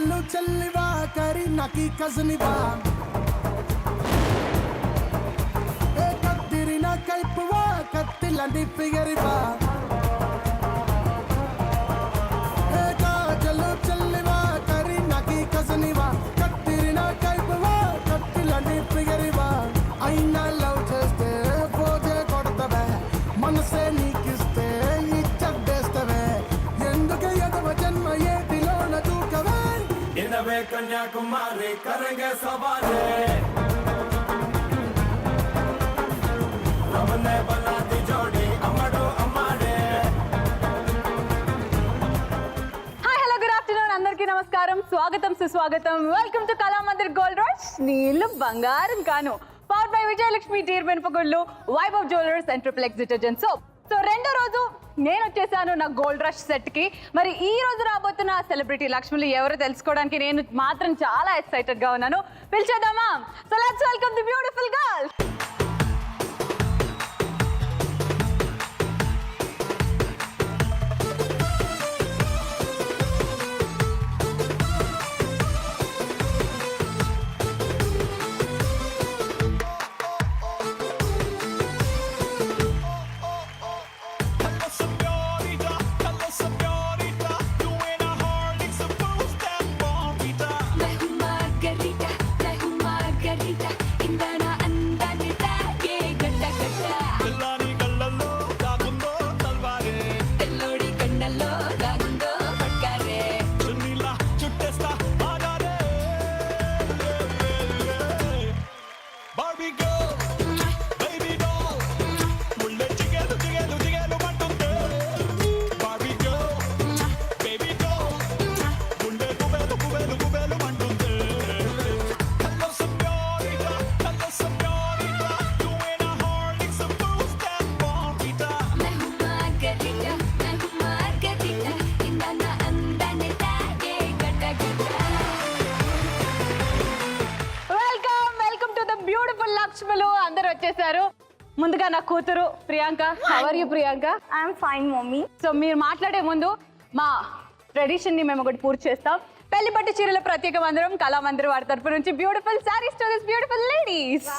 కాజలు చెల్లివా కరీనాకి కజనివా ఏ కత్తిరిన కైపువా కత్తిలాంటి ఫిగరివా ఏ కాజలు చెల్లివా కరీనాకి కజనివా కత్తిరిన కైపువా కత్తిలాంటి ఫిగరివా అయినా లవ్ చేస్తే పోజే కొడతవే మనసే నీకిస్తే ఇచ్చడ్డేస్తవే ఎందుకు ఎదవ జన్మ ఏటిలోన దూకవే ఇదవే కన్యాకుమారి కరెంగే సవారే రమనే బలాది జోడి అమ్మడు అమ్మాడే. హాయ్ హలో గుడ్ ఆఫ్టర్నూన్ అందరికీ నమస్కారం, స్వాగతం సుస్వాగతం. Welcome to Kalamandir gold rush. నీళ్ళు బంగారం కాను పవర్ బై విజయలక్ష్మి డీర్ బెన్పగుళ్ళు, Vaibhav jewellers and triple X detergent soap. So రెండో రోజు నేను వచ్చేసాను నా గోల్డ్ రష్ సెట్ కి. మరి ఈ రోజు రాబోతున్న సెలబ్రిటీ లక్ష్మిలు ఎవరో తెలుసుకోవడానికి నేను మాత్రం చాలా ఎక్సైటెడ్ గా ఉన్నాను. పిలిచేద్దామా? So let's welcome the beautiful girl. లక్ష్ములు అందరూ వచ్చేసారు. ముందుగా నా కూతురు Priyanka. How are you Priyanka? I'm fine mummy. So మీరు మాట్లాడే ముందు మా ట్రెడిషన్ ని మేము ఒకటి పూర్తి చేస్తాం. పెళ్లి పట్టు చీరల ప్రత్యేక మందిరం కళామందిర్ వారి తరపు నుంచి beautiful saris to this beautiful ladies.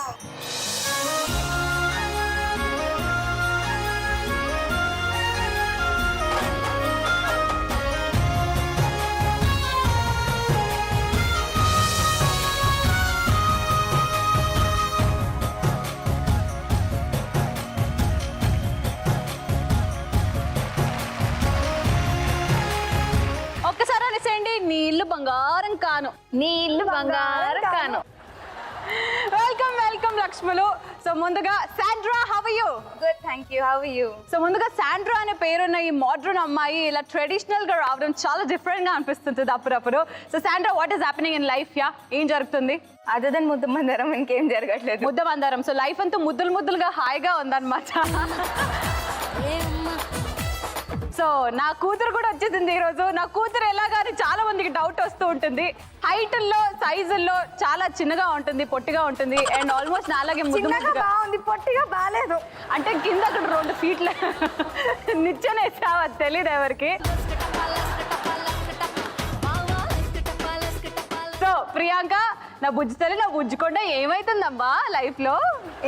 ఒక్కసారి అనేసేయండి, నీ ఇల్లు బంగారం కాను. నీ ఇల్లు బంగారం కాను. వెల్కమ్ వెల్కమ్ లక్ష్ములు. సో ముందుగా Sandra, how are you? Good, thank you. How are you? So ముందుగా శాండ్రా అనే పేరున్న ఈ మోడ్రన్ అమ్మాయి ఇలా ట్రెడిషనల్ గా రావడం చాలా డిఫరెంట్ గా అనిపిస్తుంది అప్పుడప్పుడు. So Sandra, what is happening in life? Yeah, ఏం జరుగుతుంది? అదర్ దెన్ ముద్దు మందరం ఇంకేం జరగట్లేదు. ముద్ద మందారం. సో లైఫ్ అంతా ముద్దులు ముద్దులుగా హాయిగా ఉందన్నమాట. సో నా కూతురు కూడా వచ్చేసింది ఈరోజు. నా కూతురు ఎలాగాని చాలా మందికి డౌట్ వస్తూ ఉంటుంది. హైట్లో సైజుల్లో చాలా చిన్నగా ఉంటుంది, పొట్టిగా ఉంటుంది, అండ్ ఆల్మోస్ట్ నాలాగే బాగుంది, పొట్టిగా బాగాలేదు. అంటే కింద అక్కడ 2 ఫీట్ల నిచ్చెన వేసావు, అది తెలియదు ఎవరికి. సో ప్రియాంక, నా బుజ్జి తల్లి, నా బుజ్జికొండ, ఏమైతుందమ్మా లైఫ్ లో?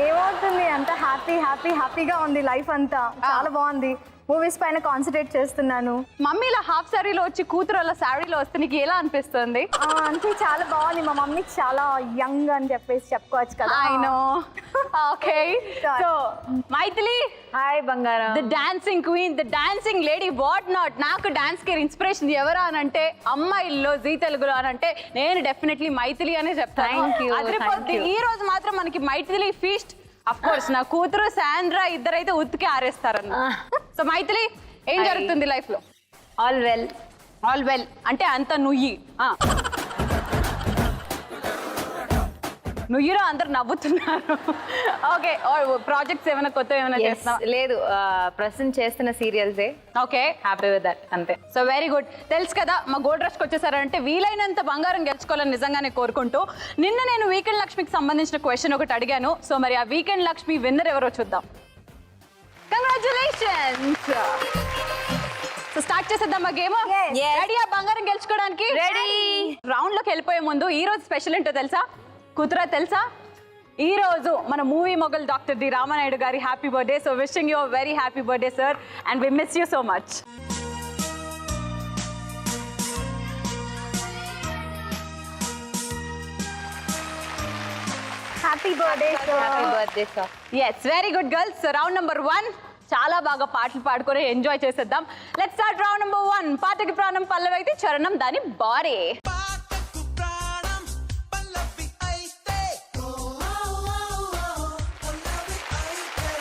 ఏమవుతుంది, అంత హ్యాపీగా ఉంది లైఫ్ అంతా. చాలా బాగుంది. మూవీస్ పైన కాన్సన్ట్రేట్ చేస్తున్నాను. మమ్మీ ఇలా హాఫ్ సారీలో వచ్చి కూతురు అలా సారీలో వస్తే నీకు ఎలా అనిపిస్తుంది? అంటే చాలా బాగుంది. మా మమ్మీ చాలా యంగ్ అని చెప్పేసి చెప్పుకోవచ్చు కదా. I know. Okay. So Maithili, hi బంగారం. The dancing queen, the dancing lady, what not. నాకు డాన్స్ కి ఇన్స్పిరేషన్ ఎవరా అని అంటే, అమ్మాయిల్లో జీ తెలుగులో అని అంటే నేను డెఫినెట్లీ మైథిలి అనే చెప్తాను. అదిరిపోద్ది. ఈ రోజు మాత్రం మనకి మైథిలి ఫీస్ట్. అఫ్ కోర్స్ నా కూతురు శాండ్రా ఇద్దరైతే ఉతికి ఆరేస్తారన్న. సో మైథిలి, ఏం జరుగుతుంది లైఫ్ లో? All well. ఆల్ వెల్ అంటే అంత నుయ్యి. నుయ్యిలో అందరు నవ్వుతున్నారు. ఓకే, ప్రాజెక్ట్స్ ఏమైనా కొత్త ఏమైనా చేస్తున్నావా? లేదు, ప్రజెంట్ చేస్తున్న సీరియల్సే. ఓకే, హ్యాపీ విత్ దట్, అంతే. So very good. తెలుసు కదా, మా గోల్డ్ రష్కి వచ్చేసారంటే వీలైనంత బంగారం గెలుచుకోవాలని నిజంగానే కోరుకుంటూ, నిన్న నేను వీకెండ్ లక్ష్మికి సంబంధించిన క్వశ్చన్ ఒకటి అడిగాను. సో మరి ఆ వీకెండ్ లక్ష్మి విన్నర్ ఎవరో చూద్దాం. కంగ్రాచులేషన్స్. సో స్టార్ట్ చేసేద్దాం మా గేమ్. Yes. రెడీయా బంగారం గెలుచుకోవడానికి? రెడీ. రౌండ్ లోకి వెళ్ళిపోయే ముందు ఈ రోజు స్పెషల్ ఏంటో తెలుసా? కూతురా తెలుసా? ఈ రోజు మన movie mogul doctor D Ramanaidu గారి happy birthday. So wishing you very happy birthday sir, and we miss you so much. Happy birthday happy birthday sir. Yes, very good girls. So round number 1 చాలా బాగా పాటలు పాడుకొని enjoy చేసేద్దాం. Let's start round number 1. పాటకి ప్రాణం పల్లవైతే చరణం దాని body. పాటకు ప్రాణం పల్లవి అయితే పల్లవి అయితే.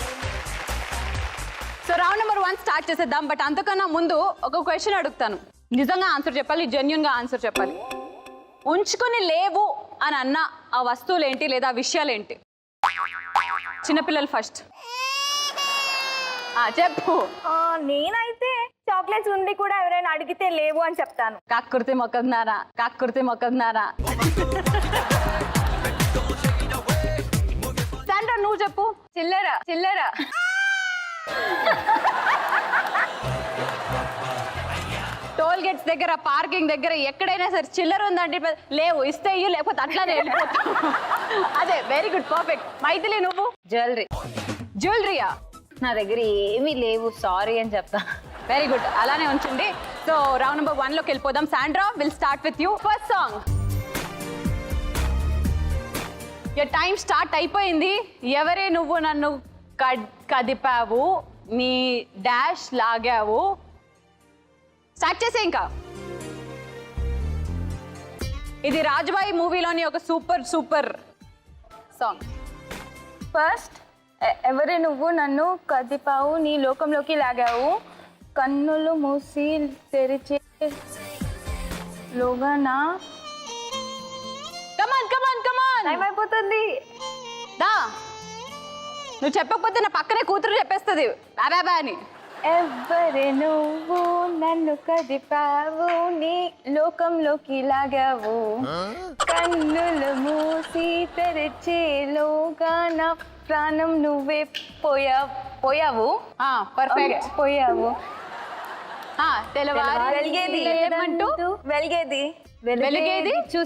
సో రౌండ్ నెంబర్ 1 స్టార్ట్ చేసేద్దాం. బట్ అంతకన్నా ముందు ఒక క్వశ్చన్ అడుగుతాను. నిజంగా ఆన్సర్ చెప్పాలి, జెన్యున్గా ఆన్సర్ చెప్పాలి. ఉంచుకొని లేవు అని అన్న ఆ వస్తువులు ఏంటి లేదా విషయాలు ఏంటి? చిన్నపిల్లలు ఫస్ట్ చెప్పు. నేనైతే చాక్లెట్స్ ఉండి కూడా ఎవరైనా అడిగితే లేవు అని చెప్తాను. కాకుర్తి మొక్కన్నారా, కాకుర్తి మొక్కన్నారా. శాండ్రా నువ్వు చెప్పు. చిల్లర చిల్లర. టోల్ గేట్స్ దగ్గర, పార్కింగ్ దగ్గర ఎక్కడైనా సరే చిల్లర ఉందంటే లేవు, ఇస్తే ఇయ్యి, లేకపోతే అట్లానే వెళ్ళిపోతావు. అదే, వెరీ గుడ్, పర్ఫెక్ట్. మైథిలి నువ్వు? జ్యువెలరీ. జ్యువెలరీయా? నా దగ్గర ఏమీ లేవు, సారీ అని చెప్తా. వెరీ గుడ్, అలానే ఉంచండి. సో రౌండ్ నెంబర్ 1 లోకి వెళ్ళిపోదాం. Sandra, will start with you. First song. Time start అయిపోయింది. ఎవరే నువ్వు నన్ను కదిపావు, నీ డాష్ లాగావు. స్టార్ట్ చేసే ఇంకా. ఇది రాజుబాయి మూవీలోని ఒక సూపర్ సాంగ్. ఫస్ట్ ఎవరే నువ్వు నన్ను కదిపావు, నీ లోకంలోకి లాగావు, కన్నులు మూసి తెరిచే లోగానా. కమాన్ కమాన్ కమాన్, టైం అయిపోతుంది. దా. నువ్వు చెప్పకపోతే నా పక్కనే కూతురు చెప్పేస్తుంది బాబా అని. ఎవరే నువ్వు నన్ను కదిపావు, నీ లోకంలోకి లాగావు, కన్నులు మూసి తెరిచేలోగా నా ప్రాణం నువ్వే పోయావు. పర్ఫెక్ట్. పోయావు. తెల్లవారు వెలిగేది లేమంటూ వెలిగేది వెలిగేది చూ.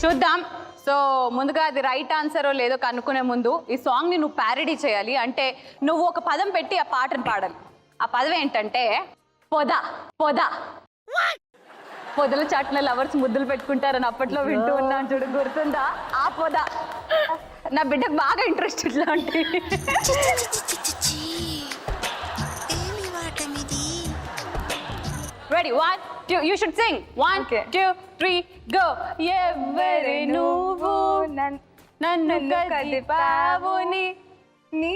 చూద్దాం. సో ముందుగా అది రైట్ ఆన్సర్ లేదో కనుక్కునే ముందు ఈ సాంగ్ని నువ్వు ప్యారడీ చేయాలి. అంటే నువ్వు ఒక పదం పెట్టి ఆ పాటను పాడాలి. ఆ పదం ఏంటంటే పొద. పొదల చాట్ల లవర్స్ ముద్దులు పెట్టుకుంటారని అప్పట్లో వింటూ ఉన్నాను చూడు, గుర్తుందా? ఆ పొద. నా బిడ్డకు బాగా ఇంట్రెస్ట్ ఇట్లాంటి. Ready, 1 2 you should Singh. 1 2 3 go. ఎవరి నువ్వు నన్ను కదిపావు, నీ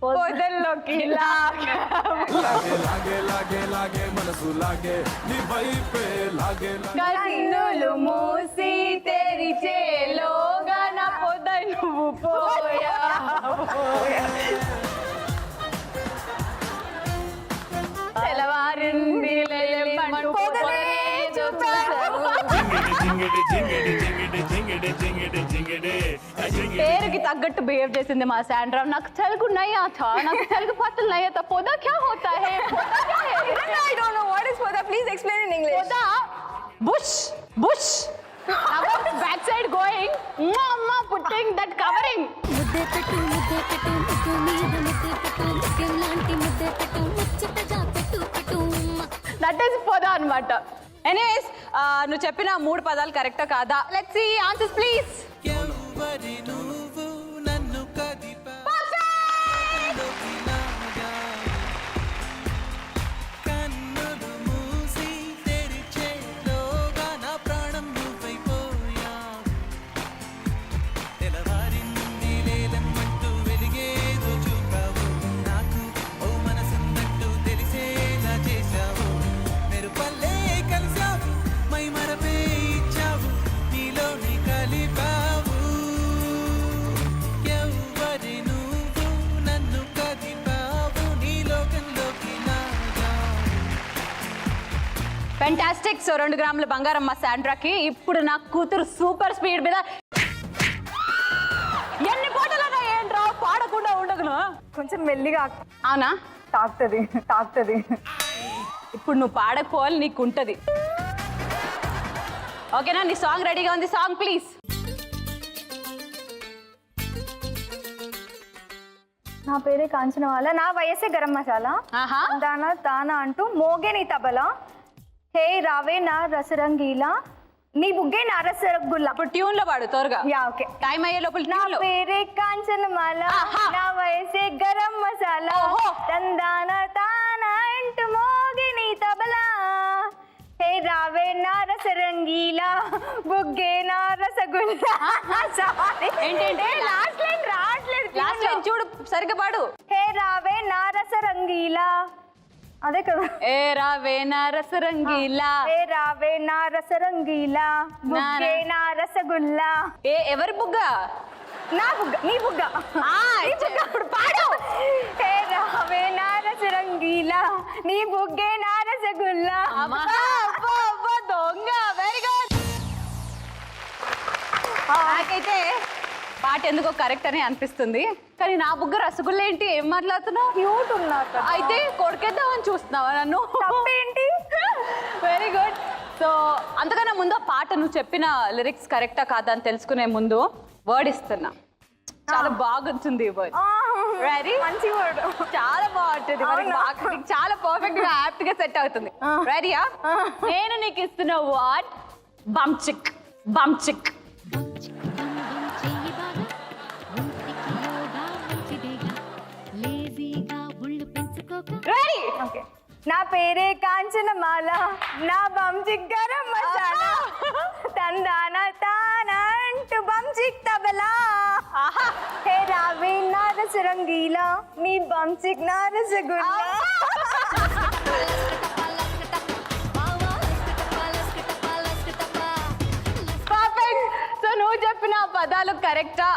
పొదల్లోకి లాగావు, లాగే మనసు లాగే నీ వైపే లాగే. కన్నులు మూసి తెరిచేలోగా నా పొద నువ్వు పోయావు. తెల్లవారింది లేమంటూ పొదలే చూసావు. పేరుకి తగ్గట్టు బిహేవ్ చేసింది మా శాండ్రా. నాకు తెలుగు నయ్యా థా, నాకు తెలుగు పాటలు నయ్యా థా. పొద క్యా హోతా high? I don't know what is poda. Please explain in English. పొద bush. Back side going. Mama putting that covering. ముద్దే పెట్టు ముద్దే పెట్టు ముద్దు మీద ముద్దే పెట్టు ముత్యం లాంటి ముద్దే పెట్టు ముచ్చటగా పెట్టు పెట్టు దట్ ఈస్ పొద అన్నమాట. ఎనీవేస్, నువ్వు చెప్పిన 3 పదాలు కరెక్టా కాదా? Let's see answers please. ఎవరి నువ్వు నన్ను కదిపావు, కన్నులు మూసి తెరిచేలోగా నా ప్రాణం నువ్వైపోయావు. తెల్లవారింది లేలమ్మంటూ వెలిగేదో చూపావు, నాకు ఓ మనసున్నట్టు తెలిసేలా చేశావు. మెరుపల్లే కలిసావు, మై మరపే ఇచ్చావు, నీలోని కలిపావు. ఎవరి నువ్వు నన్ను కదిపావు, నీ లోకంలోకి లాగావు. ఫెంటాస్టిక్. సో 2 గ్రాముల బంగారం మా శాండ్రాకి. ఇప్పుడు నా కూతురు సూపర్ స్పీడ్ మీద ఎన్ని పాటలు ఏంట్రా పాడకుండా ఉండదు. తాగుతున్నావా? కొంచెం మెల్లిగా అవునా? తాకుతుంది. ఇప్పుడు నువ్వు పాడకపోవాలి, నీకు ఉంటది. ఓకేనా? నీ సాంగ్ రెడీగా ఉంది. Song please. నా పేరే కాంచనమాల, నా వయసే గరం మసాలా, ఆహా. దానా తానా అంటూ మోగే నీ తబలా, హే రావే నా రసరంగీలా, నీ బుగ్గే నా రసగుల్లా. ఇప్పుడు ట్యూన్ లో పాడు త్వరగా. Yeah okay. టైం అయ్యే లోపల నా ట్యూన్ లో. పేరే కాంచనమాల, ఆహా. నా వయసే గరం మసాలా, ఓహో. తందాన తానా అంటూ మోగే నీ తబలా, హే రావే నా రసరంగీలా, బుగ్గే నా రసగుల్లా. ఏంటంటే లాస్ట్ లైన్ రావట్లేదు. లాస్ట్ లైన్ చూడు, సరిగ్గా పాడు. హే రావే నా రసరంగీలా, అదే కదా. ఏ రావే నా రసరంగీలా. హే రావే నా రసరంగీలా, బుగ్గే నా రసగుల్లా. ఎవరి బుగ్గ? నా బుగ్గ, నీ బుగ్గ. ఇప్పుడు పాడు. హే రావే నా రసరంగీలా, నీ బుగ్గే నా రసగుల్లా. అబ్బా, అబ్బా, అబ్బా, దొంగ. Very good. నాకైతే పాట ఎందుకో కరెక్ట్ అని అనిపిస్తుంది, కానీ నా బుగ్గ రసగుల్లా ఏంటి? ఏం మాట్లాడుతున్నావు? క్యూట్ ఉన్నారు. అయితే కొడుకేద్దామని చూస్తున్నావా నన్ను? తప్పేంటి? Very good. సో అంతకన్నా ముందు ఆ పాట నువ్వు చెప్పిన లిరిక్స్ కరెక్టా కాదా అని తెలుసుకునే ముందు వర్డ్ ఇస్తున్నా. చాలా బాగుంటుంది ఈ వర్డ్. రెడీ? మంచి వర్డ్. చాలా బాగుంటుంది. మనకి బాగా చాలా పర్ఫెక్ట్ గా యాప్ట్ గా సెట్ అవుతుంది. రెడీయా? నేను నీకు ఇస్తున్న వర్డ్ బంచిక్. బంచిక్. చెయ్యి బాగా ఒంటికి యోగా మంచిదేగా లేజీగా ఒళ్ళు పెంచుకోక రెడీ? ఓకే. నా పేరే కాంచనమాల, నా బంచిక్ గరం మసాలా, తందాన తానా అంటూ బంచిక్ తబలా, హే రావే నా రసరంగీలా, నీ బంచిక్ నా రసగుల్లా. పర్ఫెక్ట్. సో నువ్వు చెప్పిన పదాలు కరెక్టా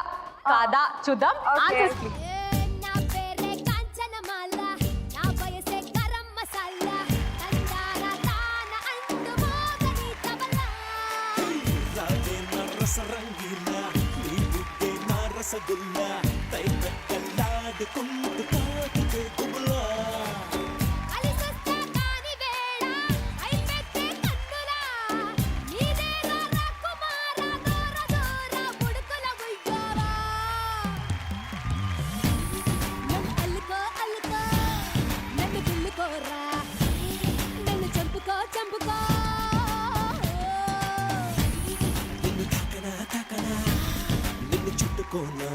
కాదా చూద్దాం. Okay. Answers please. నా పేరే కాంచనమాల, నా వయసే గరం మసాలా, తందాన తాన అంటూ మోగని తబలా. రావే నా రసరంగీలా, నీ బుగ్గే నా రసగుల్లా, తైతక్కలాడుకుంటూ తాకితే గుబులా. అలిసొస్తే కాని వేళ అయిపెట్టే కన్నులా, నీదేరా రాకుమార దూర దూర బుడుకుల ఉయ్యారా. నన్ను అల్లుకో అల్లుకో, నన్ను గిల్లుకోరా, నన్ను చంపుకో చంపుకో. నిన్ను తాకనా తాకనా, నిన్ను చుట్టుకోనా,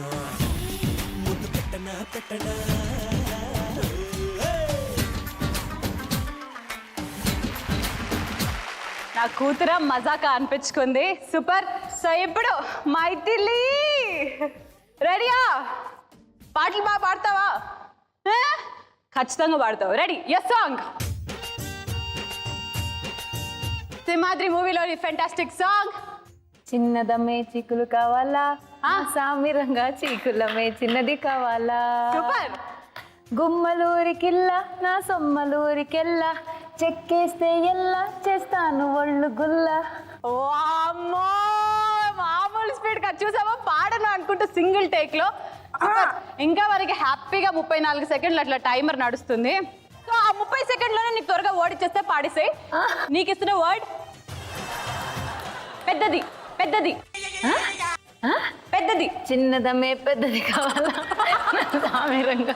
ముద్దు పెట్టనా పెట్టనా. నా కూతుర మజాకా అనిపించుకుంది. సూపర్. సో ఇప్పుడు మైథిలి రెడీయా? పాటలు బాగా పాడతావా? ఖచ్చితంగా పాడతావు. రెడీ? Yes song. సింహాద్రి మూవీలోని ఫెంటాస్టిక్ సాంగ్. చిన్నదమ్మే చీకులు కావాలా, సామిరంగా చీకులమే చిన్నది కావాలా. సూపర్. గుమ్మలూరికిల్లా నా సొమ్మలూరికెల్లా, చెక్కేస్తే ఎల్లా చేస్తాను ఒళ్ళు గుల్లా. వామ్మో, మామూలు స్పీడ్ గా చూసావా? పాడను అనుకుంటూ సింగిల్ టేక్ లో. ఇంకా మనకి హ్యాపీగా 34 సెకండ్లు అట్లా టైమర్ నడుస్తుంది. సో ఆ 30 సెకండ్లోనే నీకు త్వరగా వర్డ్ ఇచ్చేస్తే పాడేసాయి. నీకు ఇస్తున్న వర్డ్ పెద్దది. పెద్దది. పెద్దది. చిన్నదమ్మే పెద్దది కావాలా, సామిరంగా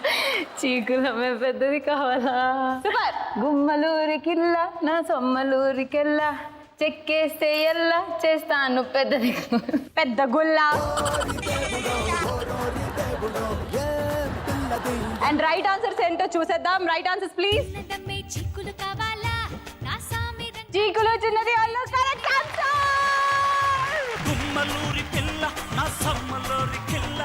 చీకులమే పెద్దది కావాలా. సూపర్. గుమ్మలూరికిల్లా నా సొమ్మలూరికెల్లా, చెక్కేస్తే ఎల్లా చేస్తాను పెద్దది. పెద్ద గుల్లా. అండ్ రైట్ ఆన్సర్స్ ఏంటో చూసేద్దాం. Right answers please. చిన్నదమ్మే చీకులు కావాలా, నా సామిరంగా చీకులు చిన్నది వాళ్ళు కరెక్ట్ ఆన్సర్. గుమ్మలూరి పిల్ల నా సమ్మలూరి కిల్ల,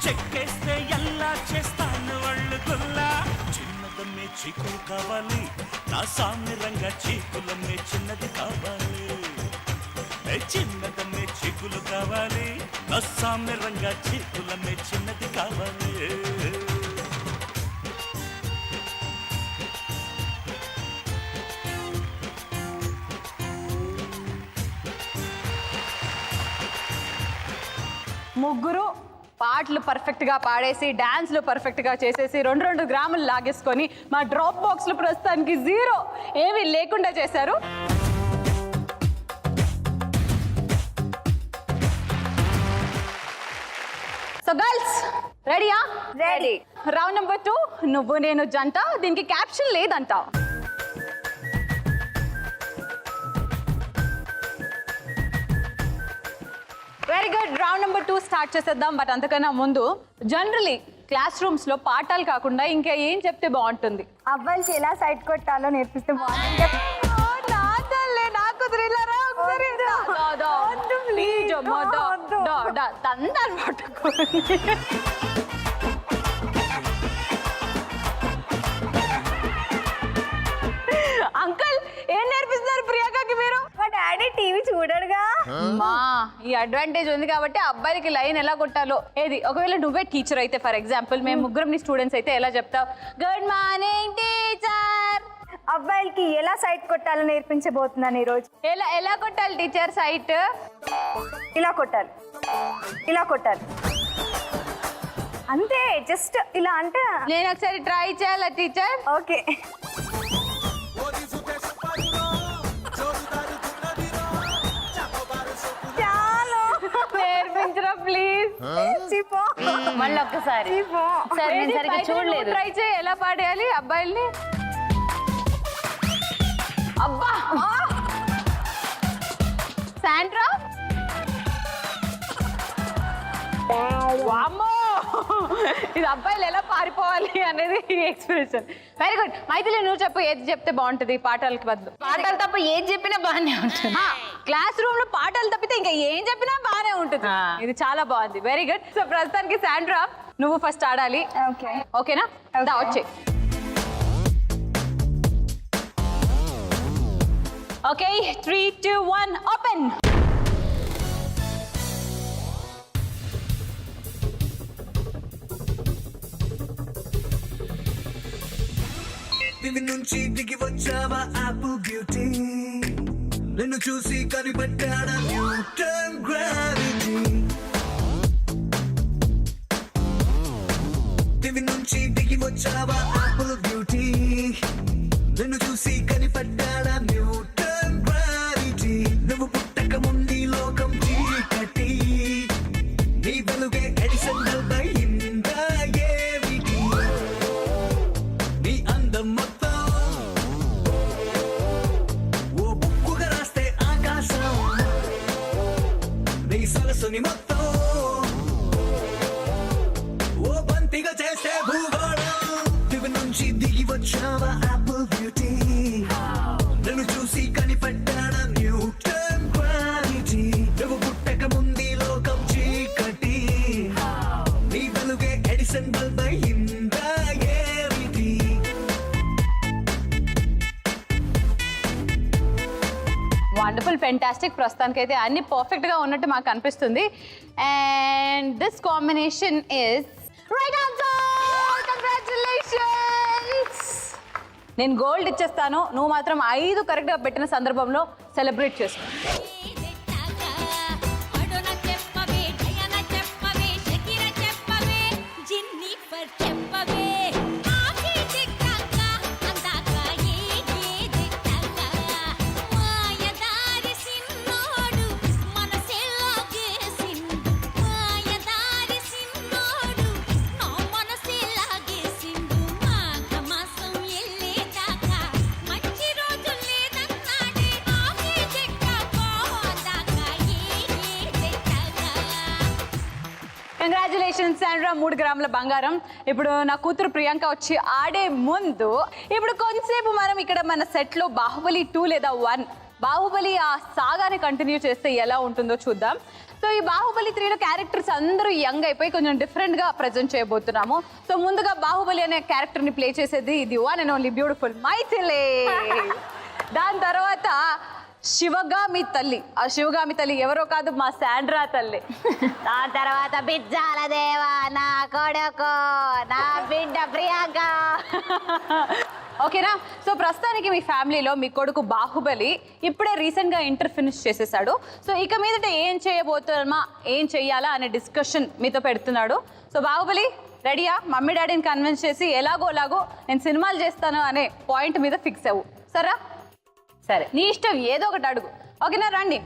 చెక్కేస్తే ఎల్లా చేస్తాను వాళ్ళు గుల్లా. చిన్నదమ్మే చీకులు కావాలి, నా సామిరంగా చీకులమ్మే చిన్నది కావాలి. చిన్నదమ్మే చీకులు కావాలి, నా సామిరంగా చీకులమ్మే చిన్నది కావాలి. ముగ్గురు పాటలు పర్ఫెక్ట్గా పాడేసి డాన్స్లు పర్ఫెక్ట్గా చేసేసి 2 గ్రాములు లాగేసుకొని మా డ్రాప్ బాక్స్లు ప్రస్తుతానికి 0 ఏమీ లేకుండా చేశారు. సో గర్ల్స్ రెడీయా? రెడీ. రౌండ్ నెంబర్ 2 నువ్వు నేను జంట. దీనికి క్యాప్షన్ లేదంట. Very good. Round number 2 start చేసేద్దాం. బట్ అంతకన్నా ముందు జనరలీ క్లాస్ రూమ్స్ లో పాఠాలు కాకుండా ఇంకా ఏం చెప్తే బాగుంటుంది? అబ్బాయిలకి ఎలా సైడ్ కొట్టాలో నేర్పిస్తే బాగుంటుంది. తందరు పట్టుకోండి. అంకుల్ ఏం నేర్పిస్తున్నారు ప్రియాంకకి మీరు? మా డాడీ టీవీ చూడడుగా. మా ఈ అడ్వాంటేజ్ ఉంది కాబట్టి అబ్బాయిలకి లైన్ ఎలా కొట్టాలో. ఏది ఒకవేళ నువ్వే టీచర్ అయితే, ఫర్ ఎగ్జాంపుల్ మేము ముగ్గురం నీ స్టూడెంట్స్ అయితే ఎలా చెప్తావు? Good morning teacher. అబ్బాయిలకి ఎలా సైడ్ కొట్టాలో నేర్పించబోతున్నాను ఈరోజు. ఎలా ఎలా కొట్టాలి టీచర్ సైట్? ఇలా కొట్టాలి, ఇలా కొట్టాలి, అంతే. జస్ట్ ఇలా అంటే నేను ఒకసారి ట్రై చేయాలా టీచర్? ఓకే. చాలు నేర్పించరా ప్లీజ్. చిపో. మళ్ళీ ఒక్కసారి చిపో. సరే నేను సరిగ్గా చూడలేదు. ట్రై చేయి ఎలా పాడేయాలి అబ్బాయిల్ని. అబ్బా శాండ్రా, వామ్మో ఇది అబ్బాయిలు ఎలా పారిపోవాలి అనేది ఎక్స్ప్రెషన్. Very good. మైథిలి నువ్వు చెప్పు, ఏది చెప్తే బాగుంటుంది పాఠాలకి బదులు? పాటలు తప్ప ఏది చెప్పినా బాగానే ఉంటుంది. క్లాస్ రూమ్ లో పాఠాలు తప్పితే ఇంకా ఏం చెప్పినా బాగానే ఉంటుంది. ఇది చాలా బాగుంది. Very good. సో ప్రస్తుతానికి శాండ్రా నువ్వు ఫస్ట్ ఆడాలి. ఓకే. ఓకేనా? దా వచ్చే. Okay 3, 2, 1 open. దివి నుంచి దిగి వచ్చావా ఆపిల్ బ్యూటీ, నిన్ను చూసి కనిపెట్టాడా న్యూటన్ గ్రావిటీ. దివి నుంచి దిగి వచ్చావా ఆపిల్ బ్యూటీ, నిన్ను చూసి కనిపెట్టాడా న్యూటన్ గ్రావిటీ. నువ్వు పుట్టక ముందు లోకం చీకటి, నీ వెలుగే ఎడిసన్ బల్బ్ అయిందా ఏమిటి? నీ అందం మొత్తం ఓ బుక్కుగా రాస్తే ఆకాశం, నీ సరస్సుని మొత్తం ఓ బంతిగా చేస్తే భూగోళం. దివి నుంచి దిగి వచ్చావా ఆపిల్ బ్యూటీ, నన్ను చూసి కనిపెట్టాడా న్యూటన్ గ్రావిటీ. నువ్వు పుట్టక ముందు లోకం చీకటి, నీ వెలుగే ఎడిసన్ బల్బ్ అయిందా ఏమిటి? Wonderful, fantastic. ప్రస్తుతానికి అయితే అన్ని పర్ఫెక్ట్ గా ఉన్నట్టు మాకు అనిపిస్తుంది. And this combination is right answer. Congratulations. నేను గోల్డ్ ఇచ్చేస్తాను, నువ్వు మాత్రం 5 కరెక్ట్ గా పెట్టిన సందర్భంలో సెలబ్రేట్ చేసుకో. కంగ్రాచులేషన్స్ శాండ్రా, 3 గ్రాముల బంగారం. ఇప్పుడు నా కూతురు ప్రియాంక వచ్చి ఆడే ముందు ఇప్పుడు కొంతసేపు మనం ఇక్కడ మన సెట్లో బాహుబలి 2 లేదా 1, బాహుబలి ఆ సాగాని కంటిన్యూ చేస్తే ఎలా ఉంటుందో చూద్దాం. సో ఈ బాహుబలి 3లో క్యారెక్టర్స్ అందరూ యంగ్ అయిపోయి కొంచెం డిఫరెంట్గా ప్రజెంట్ చేయబోతున్నాము. సో ముందుగా బాహుబలి అనే క్యారెక్టర్ని ప్లే చేసేది ఇది one and only beautiful Maithili. దాని తర్వాత శివగామి తల్లి. ఆ శివగామి తల్లి ఎవరో కాదు, మా శాండ్రా తల్లి. దాని తర్వాత బిజ్జాల దేవా, నా కొడుకు, నా బిడ్డ ప్రియాంక. ఓకేనా? సో ప్రస్తుతానికి మీ ఫ్యామిలీలో మీ కొడుకు బాహుబలి ఇప్పుడే రీసెంట్గా ఇంటర్ ఫినిష్ చేసేసాడు. సో ఇక మీదట ఏం చేయబోతున్నామా, ఏం చెయ్యాలా అనే డిస్కషన్ మీతో పెడుతున్నాడు. సో బాహుబలి రెడీయా? మమ్మీ డాడీని కన్విన్స్ చేసి ఎలాగో నేను సినిమాలు చేస్తాను అనే పాయింట్ మీద ఫిక్స్ అవ్వు. సరే సరే, నీ ఇష్టం, ఏదో ఒకటి అడుగు. ఓకేనా? రండి.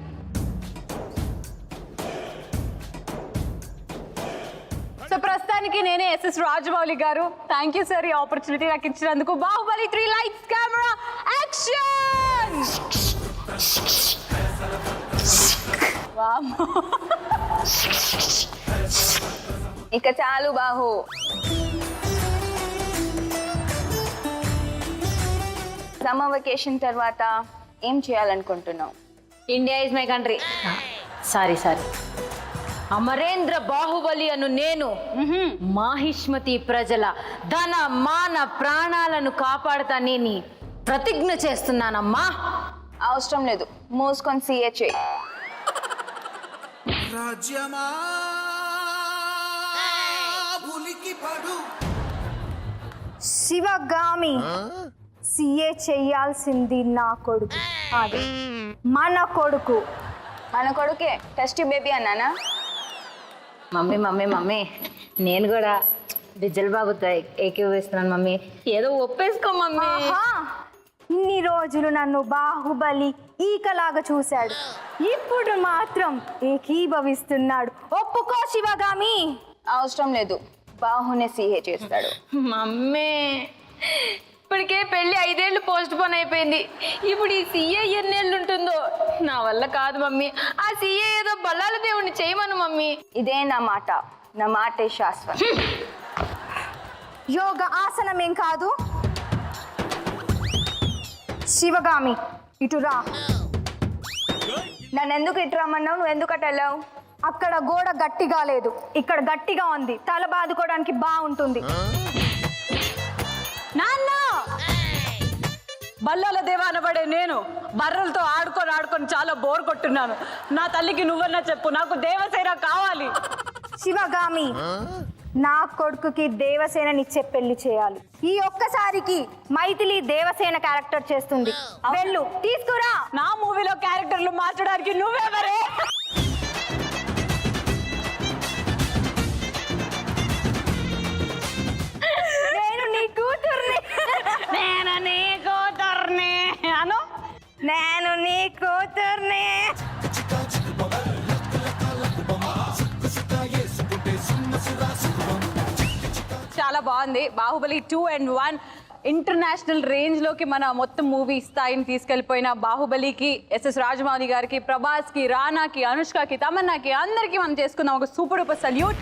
సో ప్రస్తుతానికి నేనే ఎస్ఎస్ రాజమౌళి గారు. థ్యాంక్ యూ సార్ ఈ ఆపర్చునిటీ నాకు ఇచ్చినందుకు. Baahubali 3 lights camera action. ఇక చాలు బాహు. సమ్మర్ వెకేషన్ తర్వాత ఏం చేయాలనుకుంటున్నావు? India is my country. Sorry Amarendra Baahubali అను నేను మాహిష్మతి ప్రజల ధన మాన ప్రాణాలను కాపాడతానని ప్రతిజ్ఞ చేస్తున్నానమ్మా. అవసరం లేదు, మూసుకొని సీఏ చేయి. రాజ్యమా ఉలికి పడు. శివగామి సిఏ చెయ్యాల్సింది నా కొడుకు, అది మన కొడుకు. మన కొడుకే టెస్ట్ బేబీ అన్నానా? మమ్మీ నేను కూడా డిజల్ బాబుతో ఏకీభవిస్తున్నాను మమ్మీ. ఏదో ఒప్పేసుకో మమ్మీ. ఆహా, ఇన్ని రోజులు నన్ను బాహుబలి ఈకలాగా చూశాడు, ఇప్పుడు మాత్రం ఏకీభవిస్తున్నాడు. ఒప్పుకో శివగామి. అవసరం లేదు, బాహునే సీఏ చేస్తాడు. మమ్మీ ఇప్పటికే పెళ్లి 5 ఏళ్ళు పోస్ట్ పోన్ అయిపోయింది. ఇప్పుడు ఈ సీఏ ఎన్నేళ్ళు ఉంటుందో నా వల్ల కాదు మమ్మీ. ఆ సీఏ ఏదో బల్లాల దేవుణ్ణి చేయమను మమ్మీ. ఇదే నా మాట, నా మాటే శాశ్వతం. యోగ ఆసనమేం కాదు. శివగామి ఇటు రా. నన్ను ఎందుకు ఇటు రమ్మన్నావు? నువ్వు ఎందుకు అటు వెళ్ళావు? అక్కడ గోడ గట్టిగా లేదు, ఇక్కడ గట్టిగా ఉంది. తల బాదుకోవడానికి బాగుంటుంది. నాన్న, బల్లాల దేవా అనబడే నేను బర్రెలతో ఆడుకొని చాలా బోర్ కొట్టున్నాను. నా తల్లికి నువ్వన్నా చెప్పు, నాకు దేవసేన కావాలి. శివగామి, నా కొడుకుకి దేవసేననిచ్చే పెళ్లి చేయాలి. ఈ ఒక్కసారికి మైథిలి దేవసేన క్యారెక్టర్ చేస్తుంది. వెళ్ళు, తీసుకురా. నా మూవీలో క్యారెక్టర్లు మార్చడానికి నువ్వెవరే? నేను నీ కూతుర్ని. నేను నీ కూతుర్ని అను. నేను నీ కూతుర్ని. చాలా బాగుంది. బాహుబలి 2 and 1 ఇంటర్నేషనల్ రేంజ్ లోకి మన మొత్తం మూవీ స్థాయిని తీసుకెళ్లిపోయిన బాహుబలికి, ఎస్ఎస్ రాజమౌళి గారికి, ప్రభాస్కి, రానాకి, అనుష్కకి, తమన్నాకి అందరికీ మనం చేసుకుందాం ఒక super duper salute.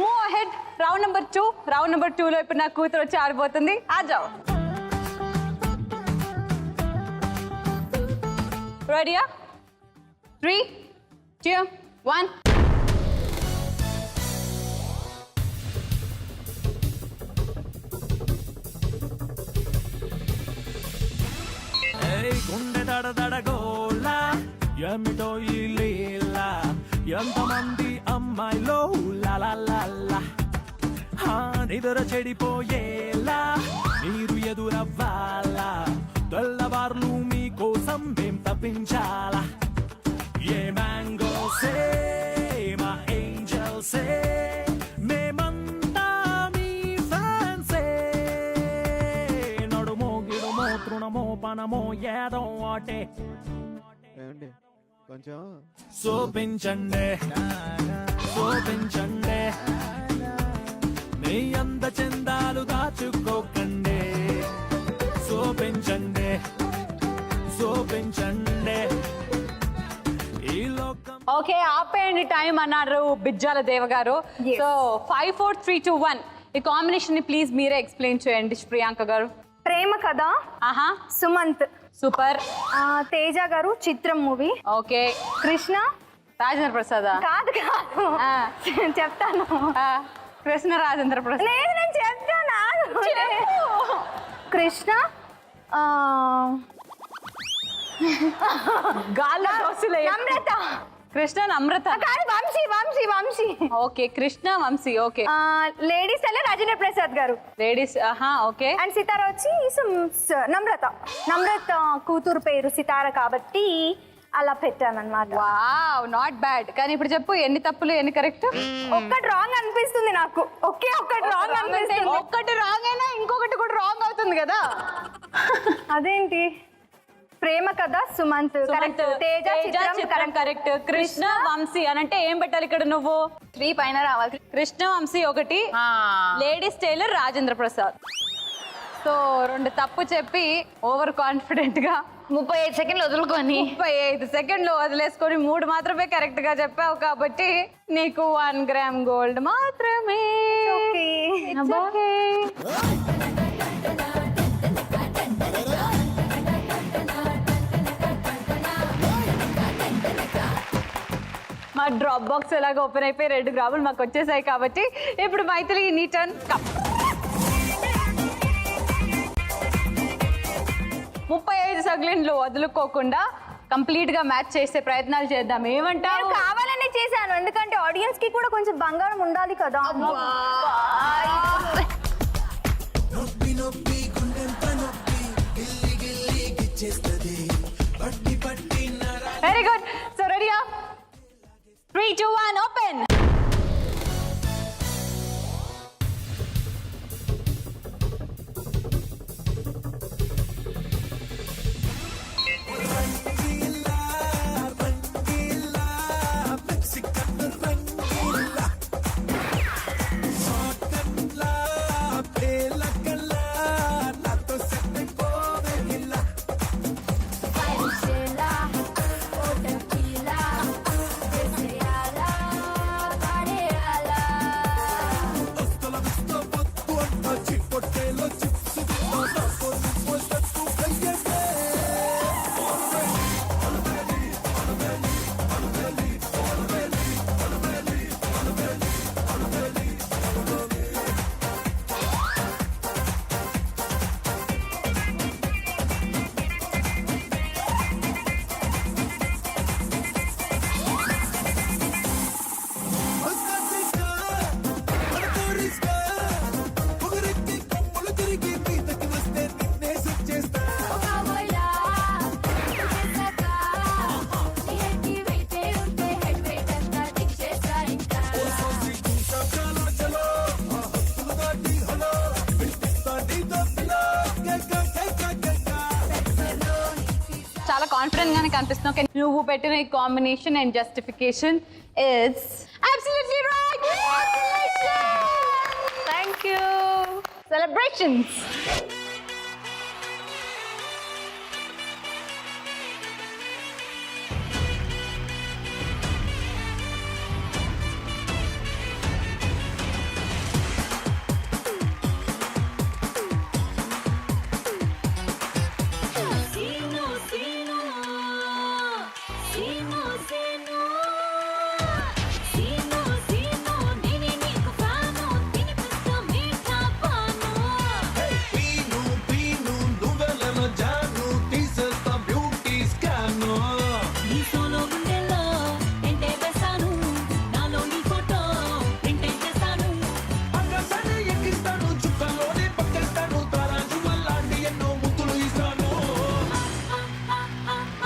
Move ahead. Round number 2. Round number 2లో ఇప్పుడు నా కూతురు వచ్చి ఆడిపోతుంది. ఆజావ్. రెడీయా? 3, 2, 1. గుండె దడదడగోలా ఏమిటో ఈ లీల, ఎంతమంది అమ్మాయిలో లాలా నిద్ర చెడిపోయేలా మీరు ఎదురవ్వాలా, తెల్లవార్లు మీకోసం మేం తప్పించాలా. ఏ మ్యాంగోసే మా ఏంజల్సే, మేమంతా మీ ఫ్యాన్సే. నడుమో గిడుమో తృణమో పనమో ఏదో ఒకటే కొంచెం చూపించండి మీ అంద చందాలు దాచుకోకండి. చూపించండి ఈ లోకం. ఓకే, ఆపేయండి టైం అన్నారు బిజ్జాల దేవ గారు. Yes. సో 5, 4, 3, 2, 1 ఈ కాంబినేషన్ ని ప్లీజ్ మీరే ఎక్స్ప్లెయిన్ చేయండి ప్రియాంక గారు. ప్రేమ కదా. ఆహా, సుమంత్. సూపర్. తేజ గారు చిత్రం మూవీ. ఓకే. కృష్ణ. రాజేంద్ర ప్రసాద్. కాదు చెప్తాను. కృష్ణ రాజేంద్ర ప్రసాద్. లేదు, నేను చెప్తాను. కృష్ణ. గాల్లో దోసులే. నమ్రత. కృష్ణ నమ్రత కాదు Vamsi Vamsi Vamsi okay Krishna Vamsi okay ladies వెళ్ళి రాజేంద్ర ప్రసాద్ గారు లేడీస్ ఓకే అండ్ సితార వచ్చి నమ్రత నమ్రత కూతురు పేరు సితార కాబట్టి అలా పెట్టాను అనమాట. Wow not bad. కానీ ఇప్పుడు చెప్పు ఎన్ని తప్పులు ఎన్ని కరెక్ట్? ఒక్కటి రాంగ్ అనిపిస్తుంది నాకు. ఒక్కటి రాంగ్ అనిపిస్తుంది. ఒక్కటి రాంగ్ అయినా ఇంకొకటి కూడా రాంగ్ అవుతుంది కదా. అదేంటి ప్రేమ కదా సుమంత్ కరెక్ట్. తేజ చిత్రం కరెక్ట్. కృష్ణ వంశీ అని అంటే ఏం పెట్టాలి ఇక్కడ నువ్వు? 3 పైన రావాలి. కృష్ణ వంశీ ఒకటి, ladies tailor Rajendra Prasad. So 2 తప్పు చెప్పి ఓవర్ కాన్ఫిడెంట్ గా 35 సెకండ్లు వదులుకొని 35 సెకండ్లు వదిలేసుకొని 3 మాత్రమే కరెక్ట్ గా చెప్పావు కాబట్టి నీకు 1 గ్రామ్ గోల్డ్ మాత్రమే. It's okay. మా డ్రాప్ బాక్స్ ఎలాగ ఓపెన్ అయిపోయి 2 గ్రాములు మాకు వచ్చేసాయి కాబట్టి ఇప్పుడు మైథిలి నీ టర్న్. కప్ 35 సెకండ్లు వదులుకోకుండా కంప్లీట్ గా మ్యాచ్ చేసే ప్రయత్నాలు చేద్దాం. ఏమంటావు? కావాలనే చేశాను ఎందుకంటే ఆడియన్స్ కి కూడా కొంచెం బంగారం ఉండాలి కదా. నొప్పి నొప్పి గుండెంత నొప్పి గిల్లి గిల్లి గిచ్చేస్తది పట్టి పట్టి నరా. Very good. సో రెడీయా? 3, 2, 1 ఓపెన్. చాలా కాన్ఫిడెంట్ గానే కనిపిస్తున్నావు. Okay, నువ్వు పెట్టిన ఈ combination and justification is absolutely right. Thank you. Celebrations. పీను పీను నువ్వెలను జాను తీసేస్తా బ్యూటీ స్కాను. ఆకాశాన్ని ఎక్కిస్తాను చుక్కలోనే పక్కేస్తాను తారాజు వల్లాంటి ఎన్నో ముద్దులు ఇస్తాను.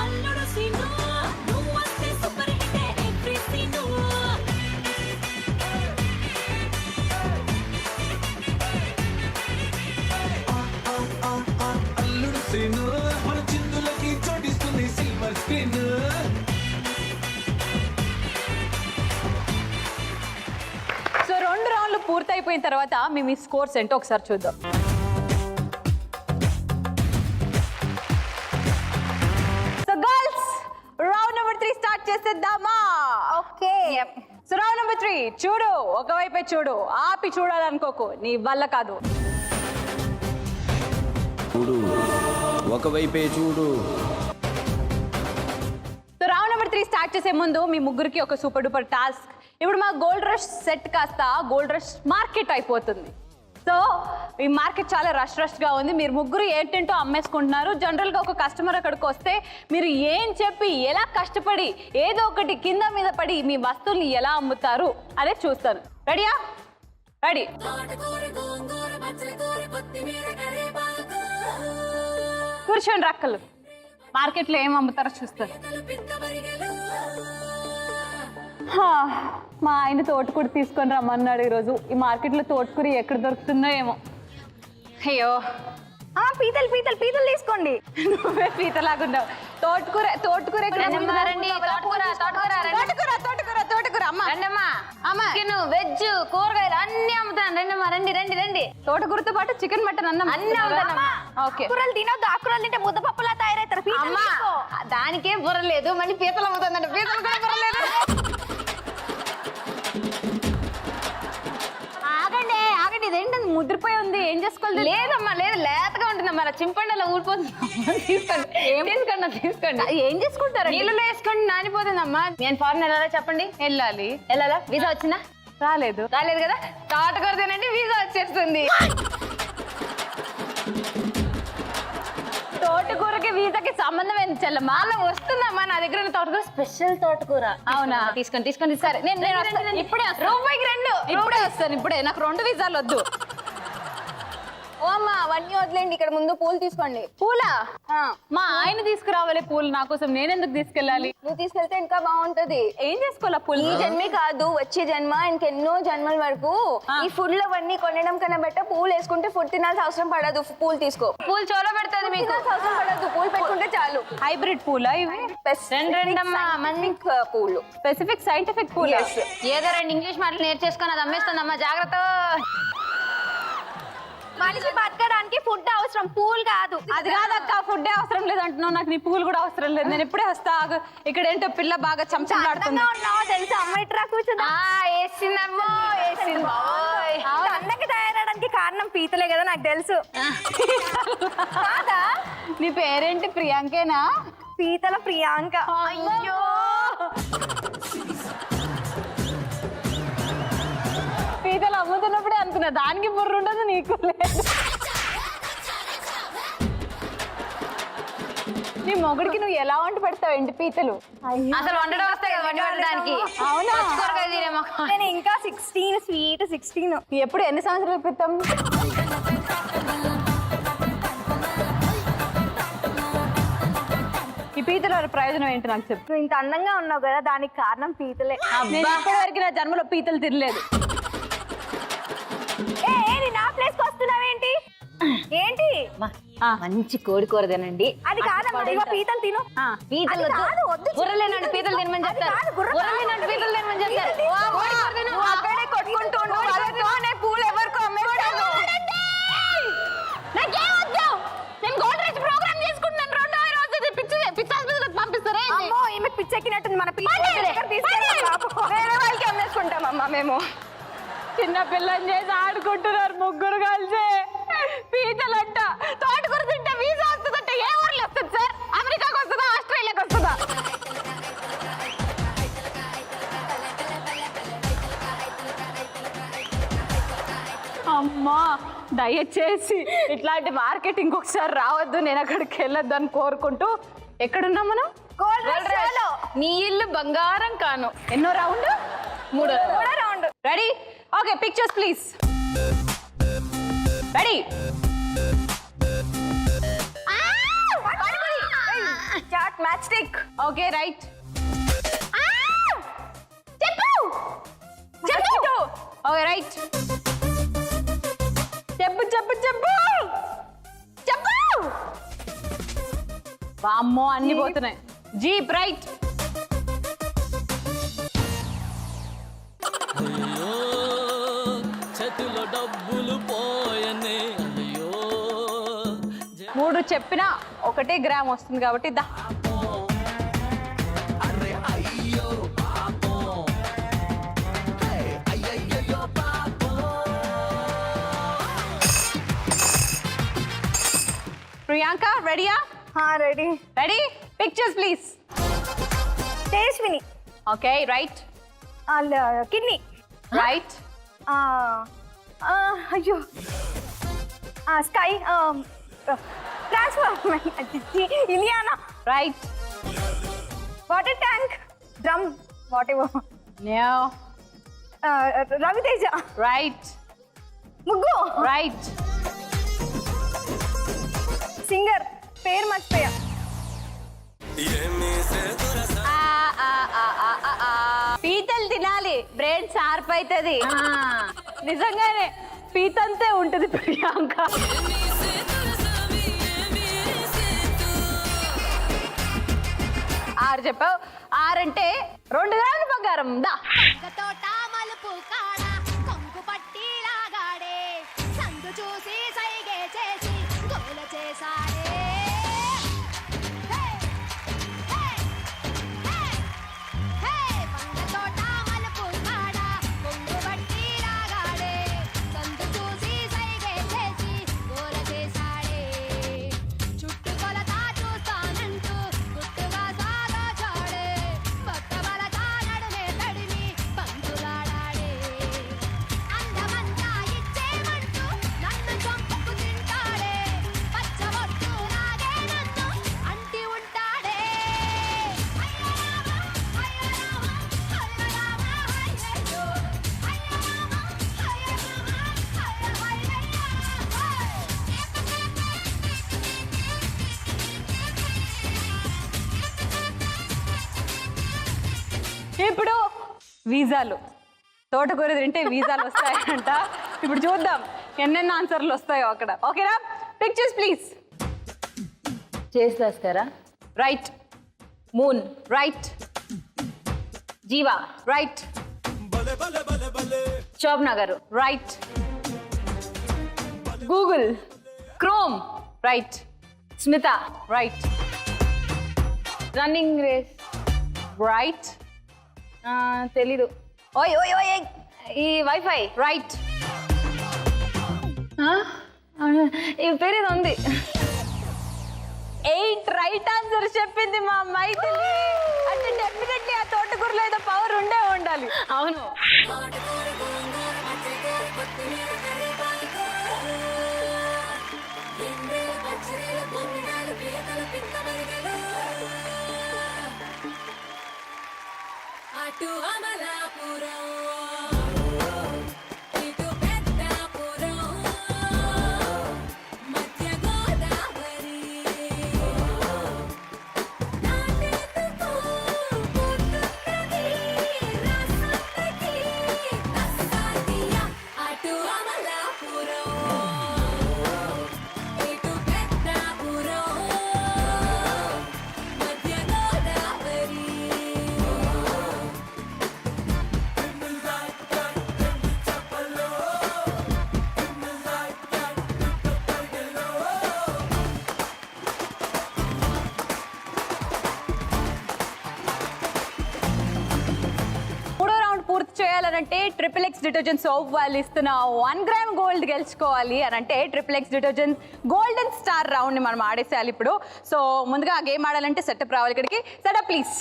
అల్లుడు సీను మన చిందులకి చోటిస్తుంది సిల్వర్ స్క్రీన్. సో 2 రౌండ్లు పూర్తయిపోయిన తర్వాత మీ స్కోర్స్ ఏంటో ఒకసారి చూద్దాం. So girls round number 3 start చేసేద్దామా? ఓకే. సో రౌండ్ నెంబర్ 3 చూడు, ఒకవైపే చూడు, ఆపి చూడాలనుకోకు, నీ వల్ల కాదు. చూడు ఒకవైపే చూడు. సో రౌండ్ నెంబర్ 3 స్టార్ట్ చేసే ముందు మీ ముగ్గురికి ఒక సూపర్ డూపర్ టాస్క్. ఇప్పుడు మా గోల్డ్ రష్ సెట్ కాస్త గోల్డ్ రష్ మార్కెట్ అయిపోతుంది. సో ఈ మార్కెట్ చాలా రష్గా ఉంది. మీరు ముగ్గురు ఏంటంటో అమ్మేసుకుంటున్నారు. జనరల్గా ఒక కస్టమర్ అక్కడికి వస్తే మీరు ఏం చెప్పి ఎలా కష్టపడి ఏదో ఒకటి కింద మీద పడి మీ వస్తువుల్ని ఎలా అమ్ముతారు అదే చూస్తాను. రెడీయా? రెడీ. కూర్చోండి రక్కలు. మార్కెట్లో ఏం అమ్ముతారో చూస్తారు. మా ఆయన తోటకూర తీసుకొని రమ్మన్నాడు ఈరోజు. ఈ మార్కెట్లో తోటకూర ఎక్కడ దొరుకుతుందో ఏమో. అయ్యో పీతలు పీతలు పీతలు తీసుకోండి. నువ్వే పీతలాగున్నావు. తోటకూర తోటకూర ఎక్కడ వెజ్ కూరగాయలు అన్ని అమ్ముతాను. రండమ్మా, రండి రండి రండి. తోటకూరతో పాటు చికెన్ మటన్ అన్నం అన్ని అమ్ముతానమ్మా. ఓకే. కూరలు తినొద్దు, ఆకుకూరలు తింటే ముద్దపప్పులా తయారవుతారు. అమ్మా దానికేం బుర్రలేదు, మళ్ళీ పీతలు అమ్ముతుందంట. పీతలు కూడా బుర్రలేదు. ఆగండి ఆగండి, ఇదేంటది ముద్రపోయి ఉంది, ఏం చేసుకోవాలి? లేదమ్మా లేదు, లేతగా ఉంటుందమ్మా. అలా చింపండి, అలా ఊడిపోతుంది. తీసుకోండి తీసుకోండి తీసుకోండి. ఏం చేసుకుంటారు? నీళ్ళలో వేసుకోండి, నానిపోతుందమ్మా. నేను ఫారెన్ వెళ్ళాలా చెప్పండి? వెళ్ళాలా? వీసా వచ్చిందా? రాలేదు కదా. తోటకూర తినండి, వీసా వచ్చేస్తుంది. తోటకూరకి వీసాకి సంబంధం ఏంటి చెల్లమ్మా? అలా వస్తుందమ్మా. నా దగ్గర ఉన్న తోటకూర స్పెషల్ తోటకూర. అవునా? తీసుకోండి. సరే నేను వస్తాను. ఇప్పుడే రూపాయికి 2. ఇప్పుడే వస్తాను. ఇప్పుడే. నాకు 2 వీసాలు వద్దు. ఓ అమ్మా అవన్నీ వదిలేండి, ఇక్కడ ముందు పూలు తీసుకోండి. పూలా? మా ఆయన తీసుకురావాలి పూలు నా కోసం. నేనెందుకు తీసుకెళ్ళాలి? నువ్వు తీసుకెళ్తే ఇంకా బాగుంటది. ఏం చేసుకోవాలా పూలు? ఈ జన్మే కాదు, వచ్చే జన్మ ఇంకెన్నో జన్మల వరకు ఈ ఫుడ్లు అవన్నీ కొనడం కన్నా బెటర్ పూలు వేసుకుంటే ఫుడ్ తినాల్సిన అవసరం పడదు. పూలు తీసుకో. పూలు చోలో పెడుతుంది మీకు. అవసరం పడదు, పూలు పెట్టుకుంటే చాలు. హైబ్రిడ్ పూలా ఇవి? రెండమ్మా మంది పూలు. స్పెసిఫిక్ సైంటిఫిక్ పూలు. ఏదో 2 ఇంగ్లీష్ మాటలు నేర్చేసుకొని అది అమ్మేస్తుందమ్మా, జాగ్రత్త. మనిషి బతకడానికి ఫుడ్ అవసరం, పూలు కాదు. అది కాదక్క, ఫుడ్ అవసరం లేదు అంటున్నావు. నాకు నీ పూలు కూడా అవసరం లేదు. నేను ఇప్పుడే వస్తా. ఇక్కడ ఏంటో పిల్ల బాగా చంచలాడుతుంది. తెలుసా అమ్మాయి ట్రా కూర్చుందా? వేసిందమ్మో వేసింది. అందంగా తయారవడానికి కారణం పీతలే కదా, నాకు తెలుసు. కాదా? నీ పేరేంటి? ప్రియాంకేనా? పీతల ప్రియాంక. అయ్యో పీతలు అమ్ముతున్నప్పుడే అనుకున్నా, దానికి బుర్ర ఉండదు నీకు లేదు. నీ మొగుడికి నువ్వు ఎలా వంట పెడతావు ఏంటి పీతలు? అసలు వండడం వస్తాయి కదా వండి పెట్టడానికి. అవునా? నేను ఇంకా 16, స్వీట్ 16. ఎప్పుడు ఎన్ని సంవత్సరాల క్రితం? ఈ పీతల ప్రయోజనం ఏంటి నాకు చెప్పు. నువ్వు ఇంత అందంగా ఉన్నావు కదా, దానికి కారణం పీతలే. నేను ఇప్పటి వరకు నా జన్మలో పీతలు తినలేదు. నా ప్లేస్ కి వస్తున్నావేంటి? ఏంటి? మంచి కోడి కూర తినండి. అది కాదమ్మా, ఇగో పీతలు తిను. పీతలు వద్దు. బుర్రలేనండి పీతలు తినమని చెప్తారు. బుర్రలేనండి పీతలు తినమని చెప్తారు. అక్కడే కొట్టుకుంటూ పూలు ఎవరికో అమ్మేస్తాను. నాకేమొద్దు. నేను గోల్డ్ రేజ్ ప్రోగ్రామ్ చేసుకుంటున్నాను. 2వ రోజు పిచ్చి పంపిస్తారా? అమ్మో ఈమె పిచ్చెక్కినట్టుంది. మన వేరే వాళ్ళకి అమ్మేసుకుంటామమ్మా మేము. చిన్న పిల్లని చేసి ఆడుకుంటున్నారు ముగ్గురు కలిసి. పీతలంట. తోటకూర తింటే వీసా వస్తుందంటే ఏ ఊర్లో వస్తుంది సార్? అమెరికాకి వస్తుందా, ఆస్ట్రేలియాకి వస్తుందా? అమ్మా దయచేసి ఇట్లాంటి మార్కెట్ ఇంకొకసారి రావద్దు. నేను అక్కడికి వెళ్ళొద్దు అని కోరుకుంటూ. ఎక్కడున్నాం మనం? నీ ఇల్లు బంగారం కాను. ఎన్నో రౌండ్? 3వ round. Ready? Okay, pictures please. Ready? Chat match stick. Okay right. Okay right. చెప్పు. వామ్మో అన్ని పోతున్నాయి. Jeep right. చేతిలో డబ్బులు పోయనే. అయ్యో 3 చెప్పినా 1 గ్రామ్ వస్తుంది కాబట్టి దా. అరే అయ్యో పాపం. అయ్యయ్యో పాపం. ప్రియాంక రెడీయా? Ready. Ready? Pictures please. Tejaswini. Okay right. Kidney. Right. అయ్యో sky transformer Ileana right. Water tank drum whatever no. Raviteja right. ముగ్గు రైట్. సింగర్ పేరు మర్చిపోయా. పీతలు తినాలి, బ్రెయిన్ షార్ప్ అవుతుంది. నిజంగానే పీతంతే ఉంటుంది ప్రియాంక. 6 చెప్పావు. 6 అంటే 2 గ్రాముల బంగారం. దా తోట మలుపు కాడ కొంగు పట్టి లాగాడే సందు చూసి సైగే చేసి గోల చేసాడే పంగ తోట మలుపు కాడ కొంగు పట్టి లాగాడే సందు చూసి సైగే చేసి గోల చేసాడే చుట్టుకొలత చూస్తానంటూ గుట్టుగా సాగా చాడే కొత్త బలత నడుమే తడిమి పంతులాడాడే అందమంతా ఇచ్చేమంటూ నన్ను చంపుకు తింటాడే పచ్చబొట్టు లాగే నన్ను అంటి ఉంటాడే అయ్యో రామ అయ్యో రామ అయ్యో అయ్యో ఇప్పుడు వీసాలు. తోటకూర తింటే వీసాలు వస్తాయంట. ఇప్పుడు చూద్దాం ఎన్నెన్ని ఆన్సర్లు వస్తాయో అక్కడ. ఓకేనా? Pictures please. చేస్తారా? Right. Moon right. Jeeva right. షోబ్ నగర్ right. Google Chrome right. Smita right. Running race right. తెలీదు. ఓయ్ ఓయ్ ఓయ్ ఓయ్. ఈ వైఫై రైట్. ఈ పేరు ఏదో ఉంది. 8 రైట్ ఆన్సర్ చెప్పింది మా మైథిలి. అంటే డెఫినెట్లీ ఆ తోటకూరలో ఏదో పవర్ ఉండాలి. అవును. అటు అమలాపురం ఇటు పెద్దాపురం మధ్య గోదావరి నాటెందుకు పుట్టుకది రసంతకి తస్సాదియా అటు అమలాపురం ఇటు పెద్దాపురం మధ్య గోదావరి మూడో రౌండ్ పూర్తి చేయాలనంటే ట్రిపుల్ ఎక్స్ డిటర్జెంట్ సోప్ వాళ్ళు ఇస్తున్న 1 గ్రామ్ గోల్డ్ గెలుచుకోవాలి అని అంటే triple X detergent golden star round ని మనం ఆడేసేయాలి ఇప్పుడు. సో ముందుగా ఆ గేమ్ ఆడాలంటే సెటప్ రావాలి ఇక్కడికి. Setup please.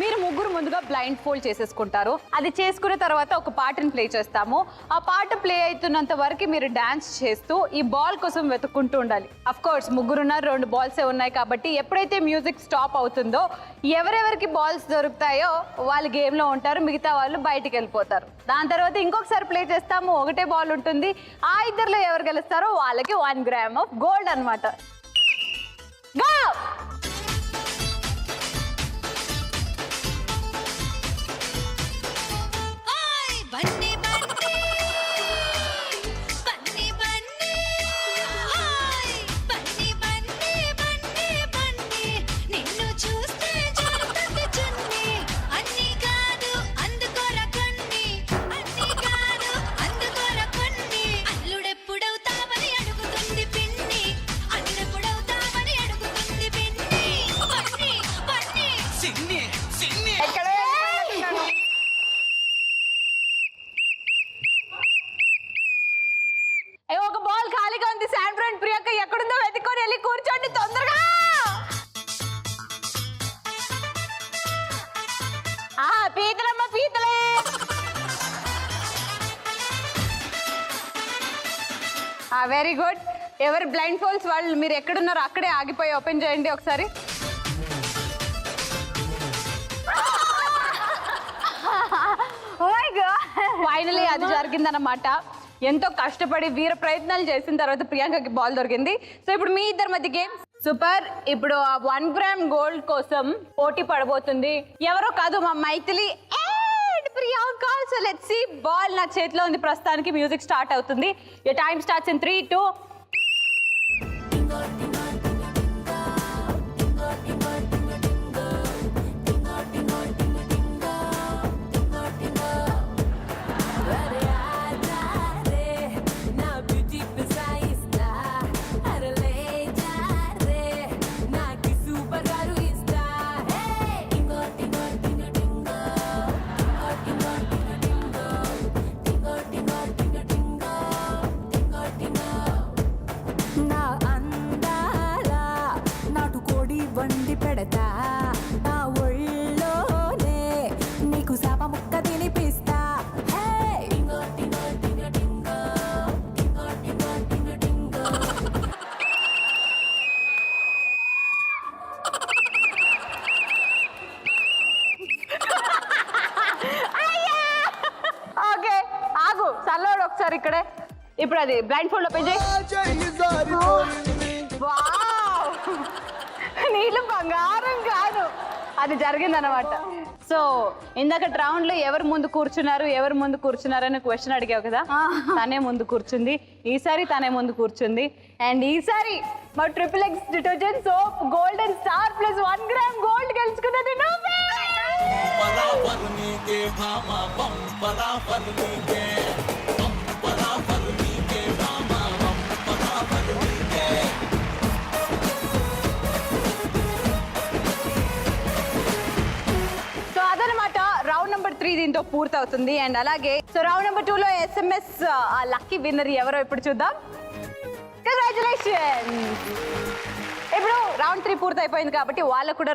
మీరు ముగ్గురు ముందుగా బ్లైండ్ ఫోల్డ్ చేసేసుకుంటారు. అది చేసుకున్న తర్వాత ఒక పాటను ప్లే చేస్తాము. ఆ పాట ప్లే అవుతున్నంత వరకు మీరు డాన్స్ చేస్తూ ఈ బాల్ కోసం వెతుక్కుంటూ ఉండాలి. అఫ్ కోర్స్ ముగ్గురున్నారు, 2 బాల్సే ఉన్నాయి కాబట్టి ఎప్పుడైతే మ్యూజిక్ స్టాప్ అవుతుందో ఎవరెవరికి బాల్స్ దొరుకుతాయో వాళ్ళు గేమ్లో ఉంటారు, మిగతా వాళ్ళు బయటికి వెళ్ళిపోతారు. దాని తర్వాత ఇంకొకసారి ప్లే చేస్తాము, ఒకటే బాల్ ఉంటుంది. ఆ ఇద్దరిలో ఎవరు గెలుస్తారో వాళ్ళకి 1 గ్రామ్ ఆఫ్ గోల్డ్ అనమాట. గో. ఓయ్ బన్నీ బన్నీ బన్నీ బన్నీ ఓయ్ బన్నీ బన్నీ బన్నీ బన్నీ నిన్ను చూస్తే జారుతుంది చున్నీ అన్నీ కాదు అందుకోర కొన్ని అన్నీ కాదు అందుకోర కొన్ని అల్లుడెప్పుడవుతావని అడుగుతుంది పిన్ని అల్లుడెప్పుడు వెరీ గుడ్. ఎవరు బ్లైండ్ ఫోల్స్ వాళ్ళు మీరు ఎక్కడున్నారో అక్కడే ఆగిపోయి ఓపెన్ చేయండి ఒకసారి. ఫైనలీ అది జరిగిందన్నమాట. ఎంతో కష్టపడి వీర ప్రయత్నాలు చేసిన తర్వాత ప్రియాంకకి బాల్ దొరికింది. సో ఇప్పుడు మీ ఇద్దరి మధ్య గేమ్ సూపర్. ఇప్పుడు 1 గ్రామ్ గోల్డ్ కోసం పోటీ పడబోతుంది ఎవరో కాదు, మా Maithili and Priyanka. So let's see. Ball నా చేతిలో ఉంది ప్రస్తుతానికి. మ్యూజిక్ స్టార్ట్ అవుతుంది. Your time starts in 3, 2. వండి పెడతా నా ఒళ్ళోనే నీకు శాప ముక్క తినిపిస్తా. ఓకే ఆగు, చల్లోడు ఒకసారి ఇక్కడే. ఇప్పుడు అది బ్లైండ్ ఫోల్డ్ ఓపెన్ చేయి. నీళ్ళు బంగారం కాదు, అది జరిగిందనమాట. సో ఇందాక రౌండ్ లో ఎవరు ముందు కూర్చున్నారు అని క్వశ్చన్ అడిగావు కదా, తనే ముందు కూర్చుంది. ఈసారి తనే ముందు కూర్చుంది. అండ్ ఈసారి మా XXX detergent soap golden star plus 1 gram gold గెలుచుకున్నది నువ్వే. రౌండ్ నెంబర్ 3 దీంతో పూర్తవుతుంది. అండ్ అలాగే సో రౌండ్ నెంబర్ 2 లో SMS ఆ లక్కీ విన్నర్ ఎవరో ఇప్పుడు చూద్దాం. కంగ్రాచులేషన్స్. ఇప్పుడు రౌండ్ 3 పూర్తయిపోయింది కాబట్టి వాళ్ళకు కూడా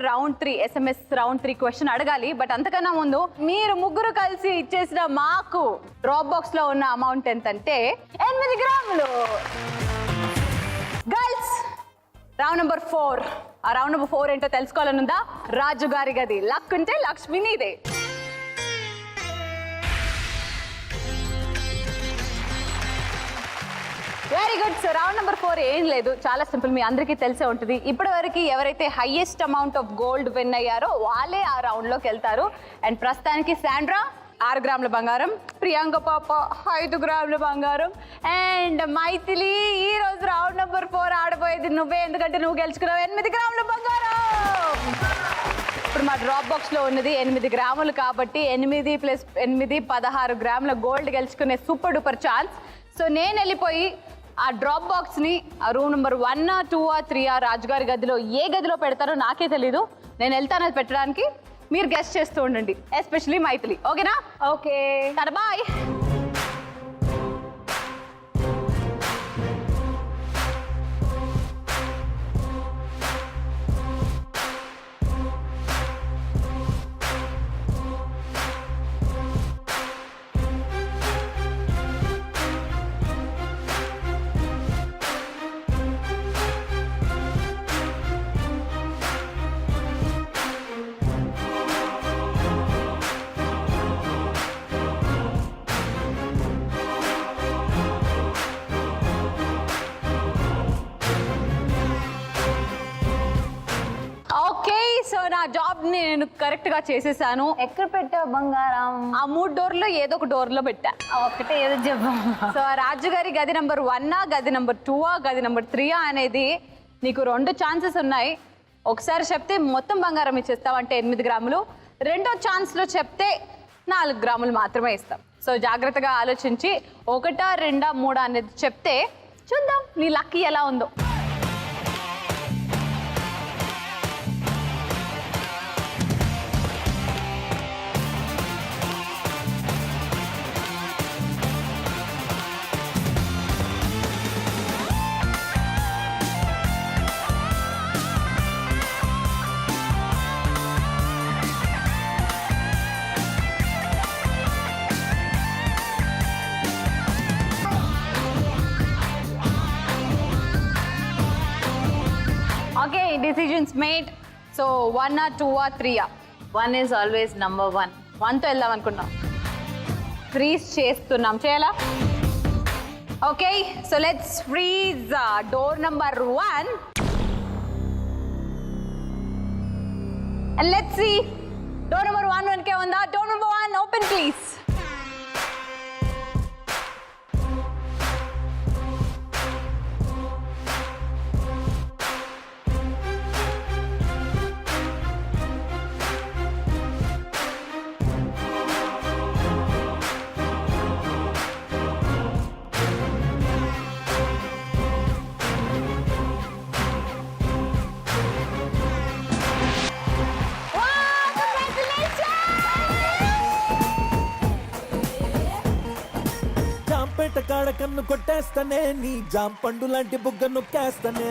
SMS రౌండ్ 3 క్వశ్చన్ అడగాలి. బట్ అంతకన్నా ముందు మీరు ముగ్గురు కలిసి ఇచ్చేసిన మాకు డ్రాప్ బాక్స్ లో ఉన్న అమౌంట్ ఎంతంటే 8 గ్రాములు. Girls round number 4. ఆ రౌండ్ నెంబర్ 4 ఏంటో తెలుసుకోవాలనుందా? రాజు గారి గది. లక్ ఉంటే లక్ష్మి నీదే. Very good. So round number 4 ఏం లేదు, చాలా సింపుల్, మీ అందరికీ తెలిసే ఉంటుంది. ఇప్పటి వరకు ఎవరైతే highest amount of gold win అయ్యారో వాళ్ళే ఆ రౌండ్లోకి వెళ్తారు. అండ్ ప్రస్తుతానికి శాండ్రా 6 గ్రాముల బంగారం, ప్రియాంక పాప 5 గ్రాముల బంగారం, అండ్ మైథిలి ఈ రోజు రౌండ్ నెంబర్ 4 ఆడబోయేది నువ్వే, ఎందుకంటే నువ్వు గెలుచుకున్నావు 8 గ్రాముల బంగారం. ఇప్పుడు మా డ్రాప్ బాక్స్ లో ఉన్నది 8 గ్రాములు కాబట్టి 8 + 8 16 గ్రాముల గోల్డ్ గెలుచుకునే సూపర్ డూపర్ ఛాన్స్. సో నేను వెళ్ళిపోయి ఆ డ్రాప్ బాక్స్ ని ఆ రూమ్ నెంబర్ 1, 2, 3 రాజుగారి గదిలో ఏ గదిలో పెడతారో నాకే తెలీదు. నేను వెళ్తాను అది పెట్టడానికి. మీరు గెస్ట్ చేస్తూ ఉండండి, ఎస్పెషలీ మైథిలి. ఓకేనా? Okay, bye. నా జాబ్ నేను కరెక్ట్ గా చేసేసాను. ఎక్కడ పెట్టావు బంగారం? ఆ 3 డోర్లో ఏదో ఒక డోర్ లో పెట్టా. ఒకటే ఏదో చెప్పు. సో రాజుగారి గది నెంబర్ 1, గది నెంబర్ 2, గది నెంబర్ 3 అనేది నీకు 2 ఛాన్సెస్ ఉన్నాయి. ఒకసారి చెప్తే మొత్తం బంగారం ఇచ్చేస్తాం, అంటే 8 గ్రాములు. రెండో ఛాన్స్ లో చెప్తే 4 గ్రాములు మాత్రమే ఇస్తాం. సో జాగ్రత్తగా ఆలోచించి 1, 2, 3 అనేది చెప్తే చూద్దాం నీ లక్కీ ఎలా ఉందో. Decisions made. So 1 or 2 or 3? 1 is always number 1. 1తో వెళ్దాం అనుకున్నాం. ఫ్రీజ్ చేస్తున్నాం, చేయాలా? Okay, so let's freeze door number 1 and let's see door number 1 వెనకే ఉందా? Door number 1 open please. Jampeta కాడ కన్ను కొట్టేస్తానే, నీ జాం పండు లాంటి బుగ్గ నొక్కేస్తానే.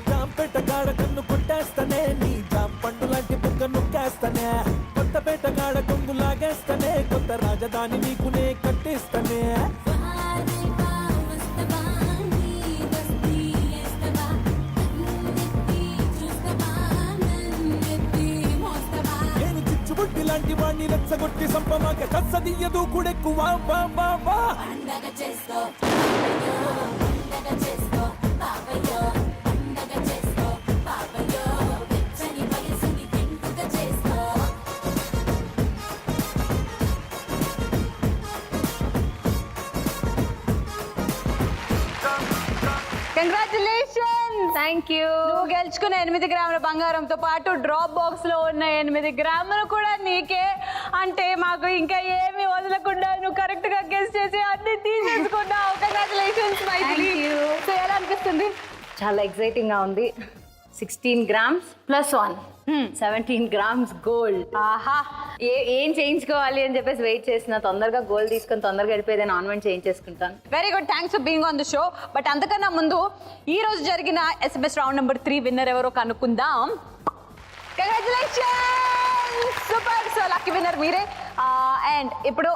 జాంపేట కాడ కన్ను కొట్టేస్తానే, నీ జాం పండు లాంటి బుగ్గ నొక్కేస్తానే. కొత్తపేట కాడ కొంగు లాగేస్తానే, కొత్త రాజధాని నీకునే కట్టిస్తానే. బుట్టి లాంటి వాణ్ణి రెచ్చగొట్టి సంపమాక కచ్చదియ్యదు కూడెక్కువ. కంగ్రాచులేషన్స్. Thank you. నువ్వు గెలుచుకున్న 8 గ్రాముల బంగారంతో పాటు డ్రాప్ బాక్స్ లో ఉన్న 8 గ్రాములు కూడా నీకే. అంటే మాకు ఇంకా ఏమి వదలకుండా నువ్వు కరెక్ట్ గా గెస్ చేసి అన్ని తీసేసుకున్నావు. కంగ్రాచులేషన్స్ మైథిలి. సో ఎలా అనిపిస్తుంది? చాలా ఎక్సైటింగ్ గా ఉంది. 16 grams + 1 17 grams గోల్డ్. ఆహా, ఏం చేయించుకోవాలి అని చెప్పేసి వెయిట్ చేసిన, తొందరగా గోల్డ్ తీసుకొని తొందరగా వెళ్ళిపోయేదని ఆన్మెంట్ చేయించేసుకుంటాను. Very good, thanks for being on the show. But అంతకన్నా ముందు ఈ రోజు జరిగిన SMS రౌండ్ నెంబర్ 3 విన్నర్ ఎవరో కనుక్కుందాం. Congratulations, super. So lucky winner మీరే. అండ్ ఇప్పుడు